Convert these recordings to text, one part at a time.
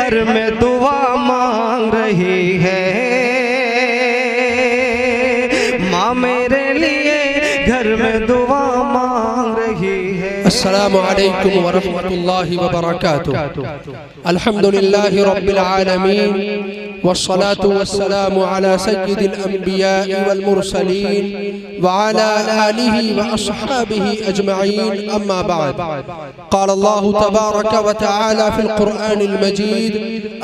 घर में दुआ मांग रही है, माँ मेरे लिए घर में दुआ मांग रही है। अस्सलामु अलैकुम व रहमतुल्लाहि व बरकातुहू। अल्हम्दुलिल्लाहि रब्बिल आलमीन वस्सलातु वस्सलामु अला सय्यिदिल अंबियाइ वल मुरसलीन व अला आलिहि व अस्हाबिहि अजमईन, अम्मा बाद। क़ाल अल्लाहु तबारक व तआला फ़िल क़ुरआनिल मजीद,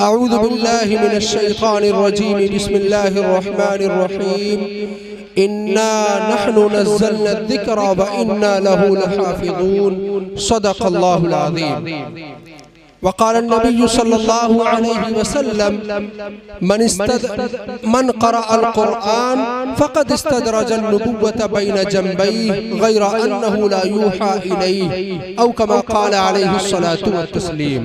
अऊज़ु बिल्लाहि मिनश शैतानिर रजीम, बिस्मिल्लाहिर रहमानिर रहीम, इन्ना नहनु नज़्ज़लना ज़िक्रा व इन्ना लहू लहाफ़िज़ून, सदक़ल्लाहुल अज़ीम। वक़ाल नबी सल्लल्लाहु अलैहि वसल्लम, मन क़रअल क़ुरआन फ़क़द इस्तदरज अन्नुबुव्वत बैन जंबैहि गैर अन्नहु ला यूहा इलैहि, औ कमा क़ाल अलैहि सलातु व तस्लीम।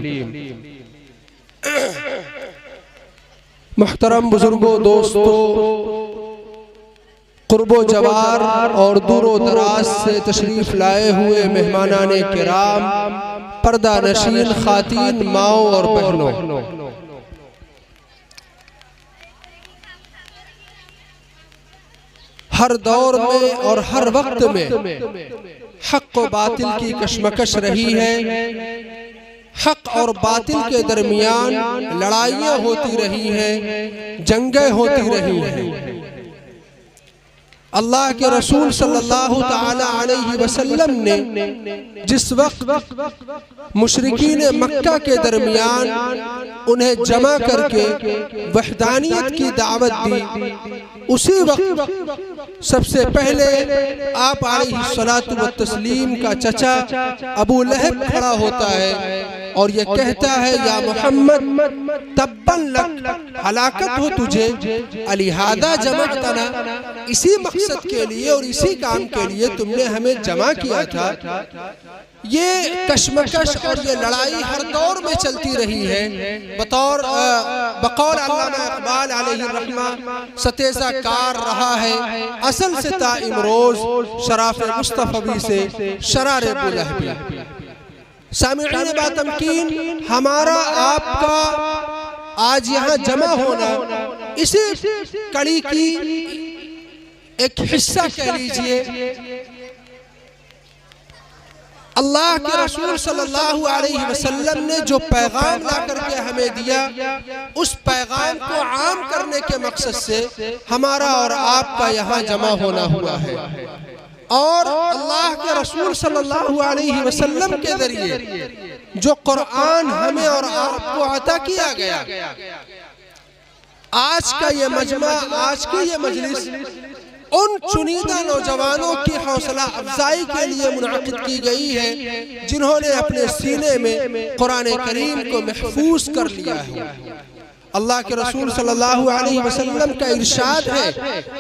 मुहतरम बुजुर्गों, दोस्तों, कुर्बो जवार और दूरो दराज से तशरीफ लाए हुए मेहमानाने किराम, पर्दा नशीन खातीन, माओ और बहनों, हर दौर में और हर वक्त में हक व बातिल की कशमकश रही है। हक और बातिल के दरमियान लड़ाइयाँ होती रही हैं, जंगें होती रही हैं। अल्लाह के रसूल सल्लल्लाहु ताला अलैहि वसल्लम ने जिस वक्त मुशरिकीन मक्का के दरमियान उन्हें जमा करके वहदानियत की दावत दी, उसी वक्त सबसे पहले आप अलैहिस्सलातु व तस्लीम का चचा अबू लहब खड़ा होता है और ये कहता है, या मोहम्मद तब्बन लक, हलाकत हो तुझे, अलिहादा जमअतना, इसी मकसद के लिए और इसी काम के लिए तुमने हमें जमा किया था। ये कशमकश और ये लड़ाई हर दौर में चलती रही है। बतौर बकौल अल्लामा इकबाल अलैहि रहमा सतेज़ा कार रहा है, असल से ता इमरोज शराफ़े मुस्तफ़वी से शरारे बुलहबी। सामिईन बातमकीन, हमारा आपका आज यहाँ जमा होना इसी कड़ी की एक हिस्सा कह लीजिए। अल्लाह के रसूल सल्लल्लाहु अलैहि वसल्लम ने जो पैगाम ला करके हमें दिया, उस पैगाम को आम करने के मकसद से हमारा और आपका यहाँ जमा होना हुआ है। और अल्लाह के रसूल सल्लल्लाहु अलैहि वसल्लम के जरिए जो कुरान हमें और आपको अता किया गया, आज का ये मजमा, आज की ये मजलिस उन चुनिंदा नौजवानों की हौसला अफजाई के लिए मुनाकिद की गई है जिन्होंने अपने सीने में कुरान करीम को महफूज कर लिया है। अल्लाह के रसूल सल्लल्लाहु अलैहि वसल्लम का इरशाद है,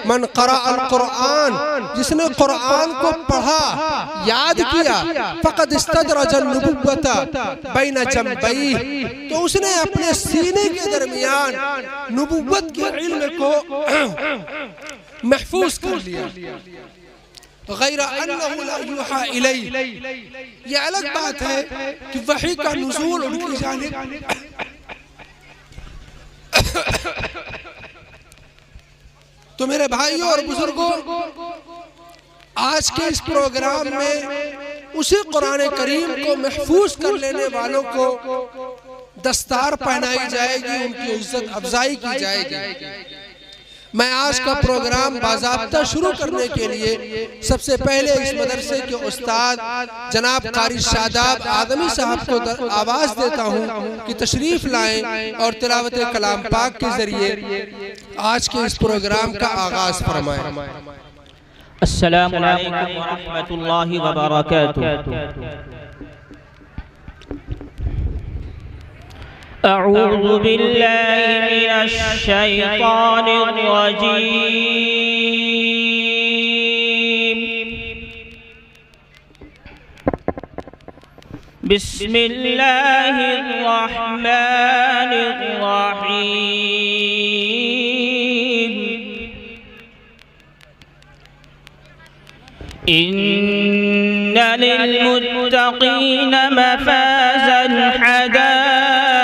मन क़रअल क़ुरआन, जिसने कुरान को पढ़ा, याद किया, फ़क़द इस्तदरज अन्नुबुव्वत बैन जंबैहि, तो उसने अपने सीने के दरमियान नबुव्वत के इल्म को महफूज कर लिया। गैर अन्नहु ला यूहा इलैहि, ये अलग बात है कि वही का नुज़ूल उनकी जानिब तो मेरे भाइयों और बुजुर्गों, आज के इस प्रोग्राम में उसी कुरान करीम को महफूज कर लेने वालों को दस्तार पहनाई जाएगी, उनकी इज्जत अफजाई की जाएगी। मैं आज का प्रोग्राम बाज़ाब्ता शुरू करने के लिए सबसे पहले इस मदरसे के उस्ताद जनाब कारी शादाब आदमी साहब को आवाज़ देता हूँ कि तशरीफ़ लाएं और तिलावत कलाम पाक के ज़रिए आज के इस प्रोग्राम का आगाज़ फरमाएं। अस्सलामु अलैकुम व रहमतुल्लाहि व बरकातुहू। अऊज़ु बिल्लाहि मिनश शैतानिर रजीम। बिस्मिल्लाहिर रहमानिर रहीम। इन्ना लिल मुत्तक़ीन मफ़ाज़न हदाइक़